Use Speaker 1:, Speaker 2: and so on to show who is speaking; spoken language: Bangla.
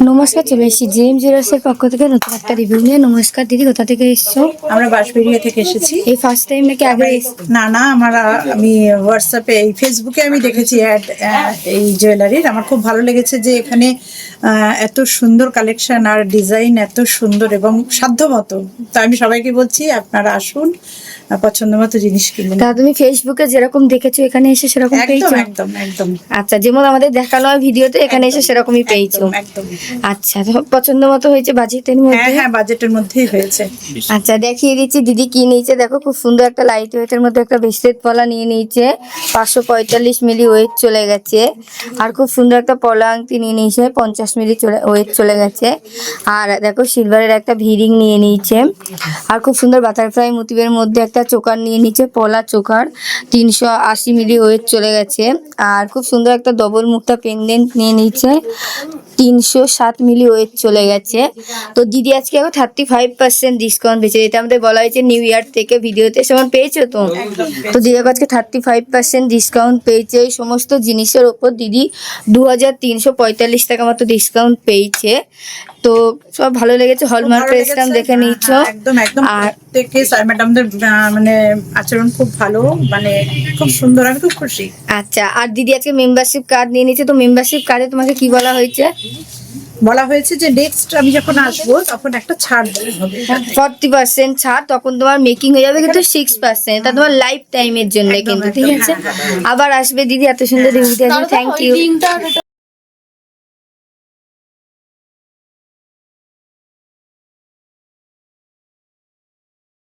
Speaker 1: নমস্কার, চলে এসেছি জেম জুয়েলার্সের পক্ষ থেকে নতুন একটা রিভিউ নিয়ে। নমস্কার দিদি, কোথা থেকে এসছো?
Speaker 2: আমরা বাঁশবেড়িয়া থেকে এসেছি।
Speaker 1: এই ফার্স্ট টাইম নাকি আগে
Speaker 2: না না, আমি হোয়াটসঅ্যাপে এই ফেসবুকে আমি দেখেছি অ্যাড এই জুয়েলারির। আমার খুব ভালো লেগেছে যে এখানে এত সুন্দর কালেকশন আর ডিজাইন এত সুন্দর এবং সাধ্যমতো। তো আমি সবাইকে বলছি আপনারা আসুন, পছন্দ মতো জিনিস কিনুন।
Speaker 1: তা তুমি ফেসবুকে যেরকম দেখেছো এখানে এসে সেরকম
Speaker 2: একদম
Speaker 1: পেয়েছো?
Speaker 2: একদম একদম
Speaker 1: আচ্ছা, যেমন আমাদের দেখানো হয় ভিডিওতে, এখানে এসে সেরকমই পেয়েছো?
Speaker 2: একদম।
Speaker 1: আচ্ছা, তো পছন্দ মতো হয়েছে বাজেটের
Speaker 2: হ্যাঁ
Speaker 1: মধ্যে?
Speaker 2: হ্যাঁ, বাজেটের মধ্যেই হয়েছে।
Speaker 1: আচ্ছা, দেখিয়ে দিচ্ছি দিদি কি নিয়েছে। দেখো, খুব সুন্দর একটা লাইট ওয়েটের মধ্যে একটা ব্রেসলেট পলা নিয়ে নিয়েছে। 545 মিলি ওয়েট চলে গেছে। আর খুব সুন্দর একটা পলা আংটি নিয়ে নিয়েছে, 50 মিলি ওয়েট চলে গেছে। আর দেখো, সিলভারের একটা ভিরিং নিয়ে নিয়েছে। আর খুব সুন্দর বাটারফ্লাই মোটিভের মধ্যে একটা চোকার নিয়ে নিয়েছে, পলা চোকার, 380 মিলি ওয়েট চলে গেছে। আর খুব সুন্দর একটা ডবল মুক্তা পেন্ডেন্ট নিয়ে নিয়েছে, 307 মিলি ওয়েট চলে গেছে। তো দিদি আজকে এখন 35% ডিসকাউন্ট পেয়েছে। এটা আমাদের বলা হয়েছে নিউ ইয়ার থেকে ভিডিওতে, সেমন পেয়েছো তো? তো দিদি আজকে 35% ডিসকাউন্ট পেয়েছে। এই সমস্ত জিনিসের ওপর দিদি 2345 টাকা মতো ডিসকাউন্ট পেয়েছে। তো সব ভালো লেগেছে। হলমার্ক প্রেসটাম দেখে নিচ্ছ।
Speaker 2: একদম একদম।
Speaker 1: আর
Speaker 2: থেকে ম্যাডামদের মানে আচরণ খুব ভালো, মানে খুব সুন্দর, আমি খুব খুশি।
Speaker 1: আচ্ছা, আর দিদি আজকে মেম্বারশিপ কার্ড নিয়ে নিচ্ছে। তো মেম্বারশিপ কার্ডে তোমাকে কি বলা হয়েছে?
Speaker 2: বলা হয়েছে যে নেক্সট আমি যখন আসবো তখন একটা ছাড় দেওয়া হবে।
Speaker 1: 40% ছাড়, তখন তোমার মেকিং হয়ে যাবে কিন্তু 6%। এটা তোমার লাইফ টাইমের জন্য কিন্তু, ঠিক আছে? আবার আসবে দিদি, এত সুন্দর রিভিউ দেওয়ার জন্য থ্যাংক ইউ।